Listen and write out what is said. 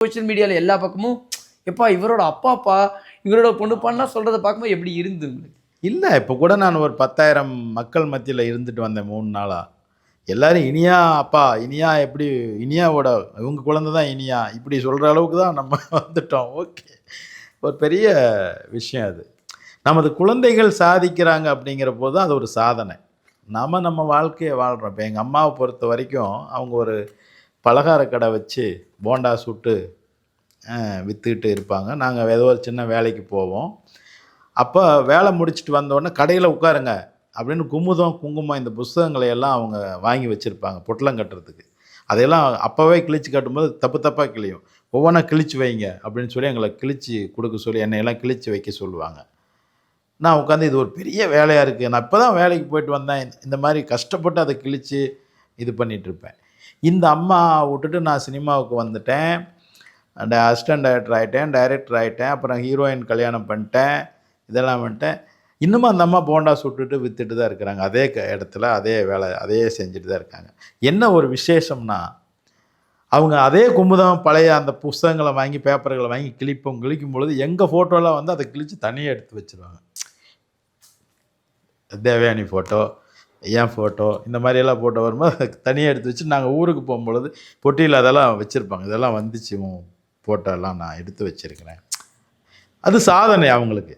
Social மீடியாவில் எல்லா பக்கமும் எப்பா இவரோட அப்பாப்பா இவரோட பொண்ணுப்பான்னா சொல்கிறத பார்க்கும்போது எப்படி இருந்து உங்களுக்கு? இல்லை, இப்போ கூட நான் ஒரு 10,000 மக்கள் மத்தியில் இருந்துட்டு வந்தேன் 3 நாளாக. எல்லாரும் இனியா அப்பா, இனியா எப்படி, இனியாவோட இவங்க குழந்தை தான் இனியா, இப்படி சொல்கிற அளவுக்கு தான் நம்ம வந்துட்டோம். ஓகே, ஒரு பெரிய விஷயம் அது. நமது குழந்தைகள் சாதிக்கிறாங்க அப்படிங்கிற போது தான் அது ஒரு சாதனை. நம்ம வாழ்க்கையை வாழ்கிறோம். இப்போ எங்கள் அம்மாவை பொறுத்த வரைக்கும் அவங்க ஒரு பலகார கடை வச்சு போண்டா சுட்டு விற்றுக்கிட்டு இருப்பாங்க. நாங்கள் ஏதோ ஒரு சின்ன வேலைக்கு போவோம். அப்போ வேலை முடிச்சுட்டு வந்தோடனே கடையில் உட்காருங்க அப்படின்னு குமுதம், குங்குமம் இந்த புஸ்தகங்களை எல்லாம் அவங்க வாங்கி வச்சுருப்பாங்க பொட்டலம் கட்டுறதுக்கு. அதையெல்லாம் அப்போவே கிழிச்சு கட்டும்போது தப்பு தப்பாக கிழியும். ஒவ்வொன்றா கிழிச்சு வைங்க அப்படின்னு சொல்லி எங்களை கிழிச்சு கொடுக்க சொல்லி என்னையெல்லாம் கிழிச்சு வைக்க சொல்லுவாங்க. நான் உட்காந்து இது ஒரு பெரிய வேலையாக இருக்குது, நான் இப்போ தான் வேலைக்கு போயிட்டு வந்தேன், இந்த மாதிரி கஷ்டப்பட்டு அதை கிழித்து இது பண்ணிகிட்ருப்பேன். இந்த அம்மா விட்டுட்டு நான் சினிமாவுக்கு வந்துட்டேன். அசிஸ்டன்ட் டைரக்டர் ஆகிட்டேன், டைரக்டர் ஆகிட்டேன், அப்புறம் ஹீரோயின் கல்யாணம் பண்ணிட்டேன், இதெல்லாம் பண்ணிட்டேன். இன்னமும் அந்த அம்மா போண்டா சுட்டுட்டு விற்றுட்டு தான் இருக்கிறாங்க. அதே இடத்துல அதே வேலை அதையே செஞ்சுட்டு தான் இருக்காங்க. என்ன ஒரு விசேஷம்னா, அவங்க அதே குமுதம் பழைய அந்த புஸ்தகங்களை வாங்கி பேப்பர்களை வாங்கி கிழிக்கும் பொழுது எங்கள் ஃபோட்டோலாம் வந்து அதை கிழித்து தனியாக எடுத்து வச்சுருவாங்க. தேவயானி ஃபோட்டோ, என் ஃபோட்டோ, இந்த மாதிரியெல்லாம் ஃபோட்டோ வரும்போது தனியாக எடுத்து வச்சு நாங்கள் ஊருக்கு போகும்பொழுது பொட்டியில் அதெல்லாம் வச்சுருப்பாங்க. இதெல்லாம் வந்துச்சு ஃபோட்டோலாம் நான் எடுத்து வச்சுருக்கிறேன். அது சாதனை அவங்களுக்கு.